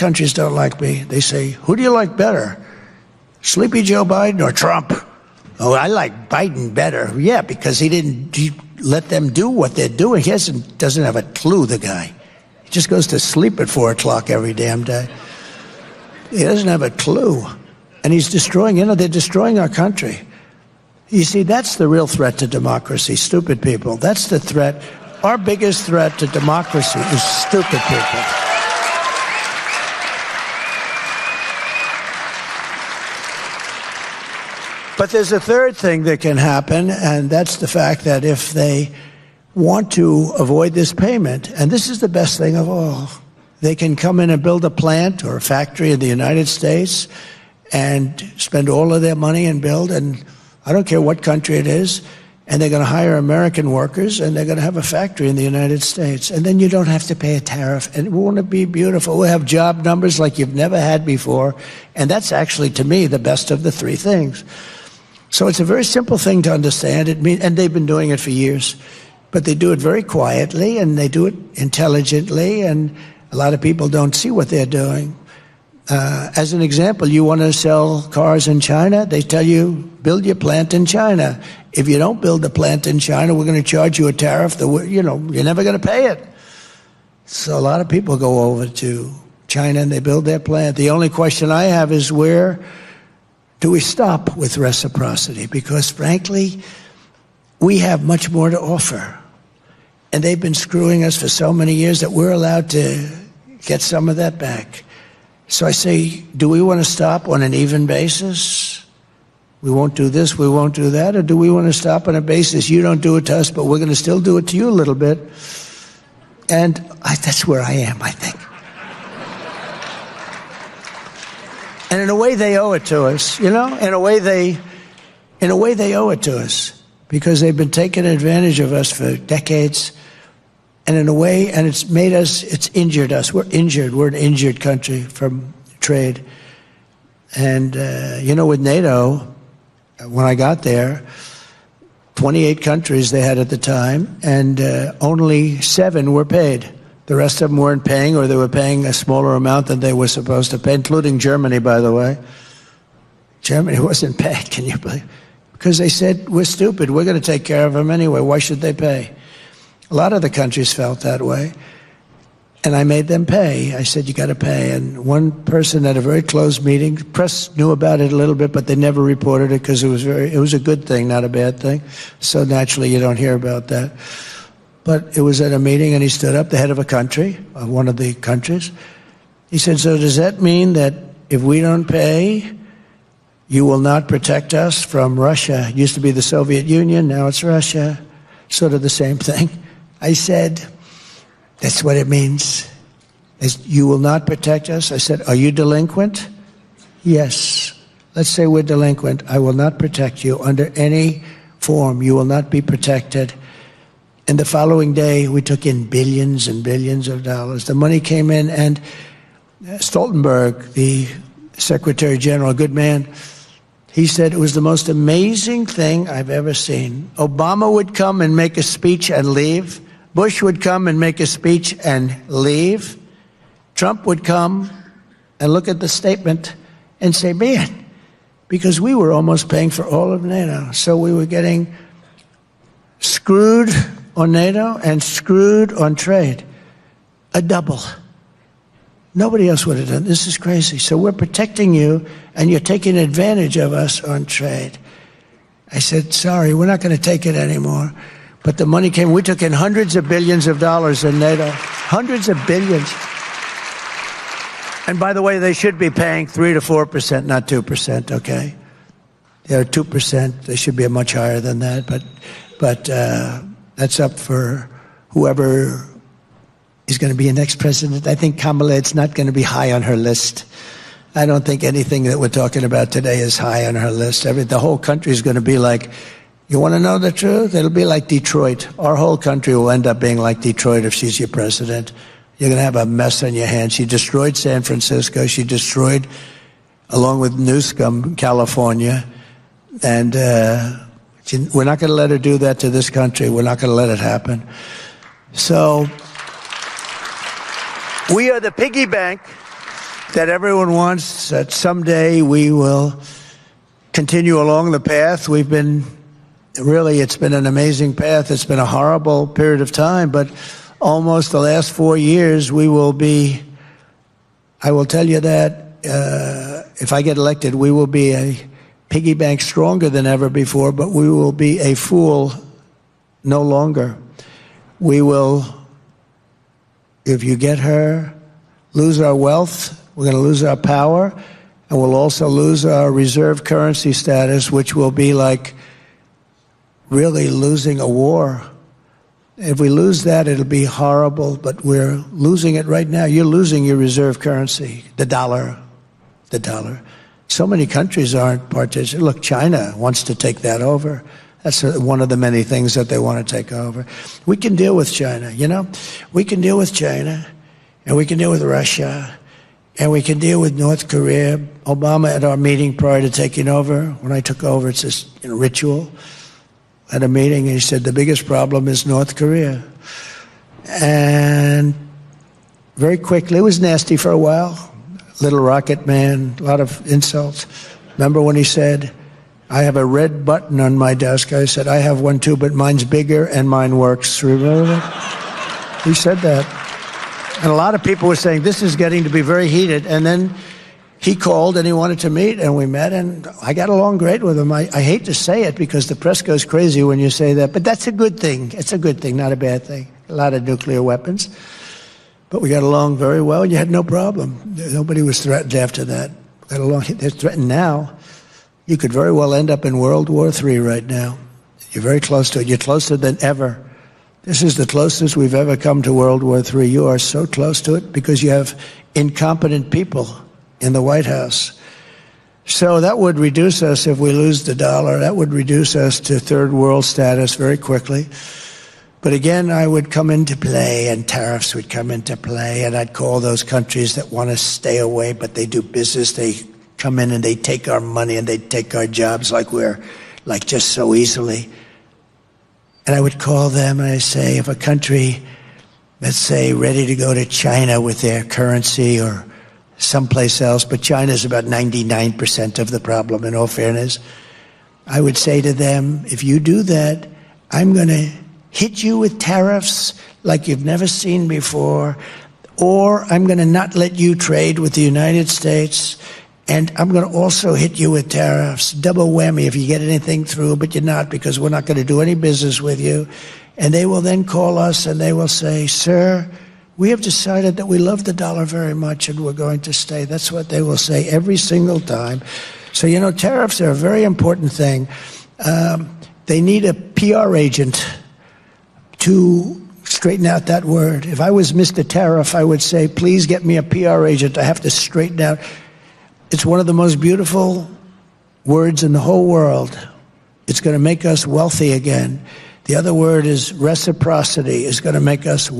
countries don't like me. They say, who do you like better? Sleepy Joe Biden or Trump? Oh, I like Biden better. Yeah, because he didn't let them do what they're doing. He doesn't have a clue, the guy. He just goes to sleep at 4 o'clock every damn day. He doesn't have a clue. And he's destroying, they're destroying our country. You see, that's the real threat to democracy, stupid people. That's the threat. Our biggest threat to democracy is stupid people. But there's a third thing that can happen, and that's the fact that if they want to avoid this payment, and this is the best thing of all, they can come in and build a plant or a factory in the United States and spend all of their money and build, and I don't care what country it is, and they're going to hire American workers, and they're going to have a factory in the United States, and then you don't have to pay a tariff, and won't it be beautiful? We'll have job numbers like you've never had before, and that's actually, to me, the best of the three things. So it's a very simple thing to understand. And they've been doing it for years, but they do it very quietly and they do it intelligently, and a lot of people don't see what they're doing. As an example, you want to sell cars in China, they tell you, build your plant in China. If you don't build the plant in China, we're going to charge you a tariff that, you're never going to pay it. So a lot of people go over to China and they build their plant. The only question I have is, where do we stop with reciprocity? Because frankly, we have much more to offer. And they've been screwing us for so many years that we're allowed to get some of that back. So I say, do we want to stop on an even basis? We won't do this, we won't do that? Or do we want to stop on a basis, you don't do it to us, but we're going to still do it to you a little bit? And that's where I am, I think. And in a way, they owe it to us, In a way, they owe it to us, because they've been taking advantage of us for decades. And in a way, and it's injured us. We're injured. We're an injured country from trade. And, with NATO, when I got there, 28 countries they had at the time, and only 7 were paid. The rest of them weren't paying, or they were paying a smaller amount than they were supposed to pay, including Germany, by the way. Germany wasn't paid, can you believe? Because they said, we're stupid, we're going to take care of them anyway, why should they pay? A lot of the countries felt that way. And I made them pay. I said, you got to pay. And one person at a very closed meeting, press knew about it a little bit, but they never reported it because it was a good thing, not a bad thing. So naturally, you don't hear about that. But it was at a meeting, and he stood up, the head of a country, one of the countries. He said, so does that mean that if we don't pay, you will not protect us from Russia? It used to be the Soviet Union, now it's Russia. Sort of the same thing. I said, that's what it means. You will not protect us? I said, are you delinquent? Yes. Let's say we're delinquent. I will not protect you under any form. You will not be protected. And the following day, we took in billions and billions of dollars. The money came in, and Stoltenberg, the Secretary General, a good man, he said it was the most amazing thing I've ever seen. Obama would come and make a speech and leave. Bush would come and make a speech and leave. Trump would come and look at the statement and say, man, because we were almost paying for all of NATO. So we were getting screwed on NATO and screwed on trade. A double. Nobody else would have done. This is crazy. So we're protecting you, and you're taking advantage of us on trade. I said, sorry, we're not going to take it anymore. But the money came. We took in hundreds of billions of dollars in NATO. Hundreds of billions. And by the way, they should be paying 3 to 4%, not 2%, okay? They're 2%. They should be much higher than that. But that's up for whoever is going to be the next president. I think Kamala, it's not going to be high on her list. I don't think anything that we're talking about today is high on her list. The whole country is going to be like, you want to know the truth? It'll be like Detroit. Our whole country will end up being like Detroit if she's your president. You're going to have a mess on your hands. She destroyed San Francisco. She destroyed, along with Newsom, California. And we're not going to let her do that to this country. We're not going to let it happen. So we are the piggy bank. that everyone wants that someday we will continue along the path. It's been an amazing path. It's been a horrible period of time, but almost the last 4 years we will be, I will tell you that if I get elected, we will be a piggy bank stronger than ever before, but we will be a fool no longer. We will, if you get her, lose our wealth. We're going to lose our power, and we'll also lose our reserve currency status, which will be like really losing a war. If we lose that, it'll be horrible, but we're losing it right now. You're losing your reserve currency, the dollar. So many countries aren't participating. Look, China wants to take that over. That's one of the many things that they want to take over. We can deal with China, you know? We can deal with China, and we can deal with Russia, and we can deal with North Korea. Obama, at our meeting prior to taking over, when I took over, it's this ritual, at a meeting, he said, the biggest problem is North Korea. And very quickly, it was nasty for a while, little rocket man, a lot of insults. Remember when he said, I have a red button on my desk? I said, I have one too, but mine's bigger and mine works. Remember that? He said that. And a lot of people were saying, this is getting to be very heated. And then he called and he wanted to meet, and we met, and I got along great with him. I hate to say it because the press goes crazy when you say that, but that's a good thing. It's a good thing, not a bad thing. A lot of nuclear weapons. But we got along very well, and you had no problem. Nobody was threatened after that. Got along. They're threatened now. You could very well end up in World War III right now. You're very close to it. You're closer than ever. This is the closest we've ever come to World War III. You are so close to it because you have incompetent people in the White House. So that would reduce us if we lose the dollar. That would reduce us to third world status very quickly. But again, I would come into play, and tariffs would come into play, and I'd call those countries that want to stay away, but they do business. They come in and they take our money and they take our jobs like just so easily. And I would call them and I say, if a country, let's say, ready to go to China with their currency or someplace else, but China is about 99% of the problem, in all fairness, I would say to them, if you do that, I'm going to hit you with tariffs like you've never seen before, or I'm going to not let you trade with the United States, and I'm going to also hit you with tariffs, double whammy if you get anything through, but you're not, because we're not going to do any business with you. And they will then call us and they will say, sir, we have decided that we love the dollar very much and we're going to stay. That's what they will say every single time. So, you know, tariffs are a very important thing. They need a PR agent to straighten out that word. If I was Mr. Tariff, I would say, please get me a PR agent. I have to straighten out. It's one of the most beautiful words in the whole world. It's going to make us wealthy again. The other word is reciprocity. It's going to make us